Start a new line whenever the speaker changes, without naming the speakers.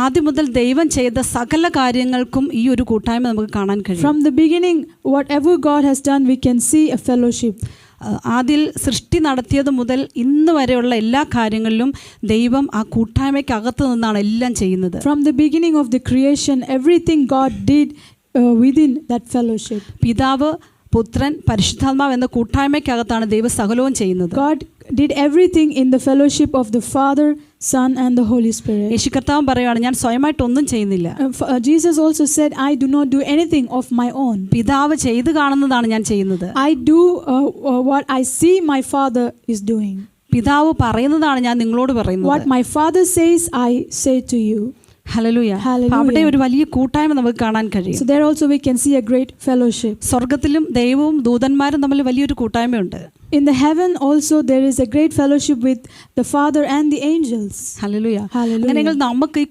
ആദ്യം മുതൽ ദൈവം ചെയ്ത സകല കാര്യങ്ങൾക്കും ഈ ഒരു കൂട്ടായ്മ നമുക്ക് കാണാൻ കഴിയും.
From the beginning, whatever God has done, we can see a fellowship.
ആദ്യം സൃഷ്ടി നടത്തിയത് മുതൽ ഇന്ന് വരെയുള്ള എല്ലാ കാര്യങ്ങളിലും ദൈവം ആ കൂട്ടായ്മയ്ക്കകത്ത് നിന്നാണ് എല്ലാം ചെയ്യുന്നത്.
From the beginning of the creation, everything God did within that fellowship.
പിതാവ്, പുത്രൻ, പരിശുദ്ധാത്മാവ് എന്ന കൂട്ടായ്മയ്ക്കകത്താണ് ദൈവം സകലവും ചെയ്യുന്നത്.
God did everything in the fellowship of the Father, Son and the Holy Spirit.
യേശു കർത്താവ് പറയുകയാണ്, ഞാൻ സ്വയമായിട്ടൊന്നും ചെയ്യുന്നില്ല.
Jesus also said, I do not do anything of my own.
പിതാവ് ചെയ്തു കാണുന്നതാണ് ഞാൻ ചെയ്യുന്നത്.
I do what I see my Father is doing.
പിതാവ് പറയുന്നതാണ് ഞാൻ നിങ്ങളോട് പറയുന്നത്.
What my Father says, I say to you.
Hallelujah. അവിടെ ഒരു വലിയ കൂട്ടായ്മ നമുക്ക് കാണാൻ കഴിയും.
So there also we can see a great fellowship.
സ്വർഗ്ഗത്തിലും ദൈവവും ദൂതന്മാരും തമ്മിൽ വലിയൊരു കൂട്ടായ്മയുണ്ട്.
In the heaven also there is a great fellowship with the Father and the angels.
Hallelujah.
Hallelujah.
അങ്ങനെയെങ്കിൽ നമുക്ക് ഈ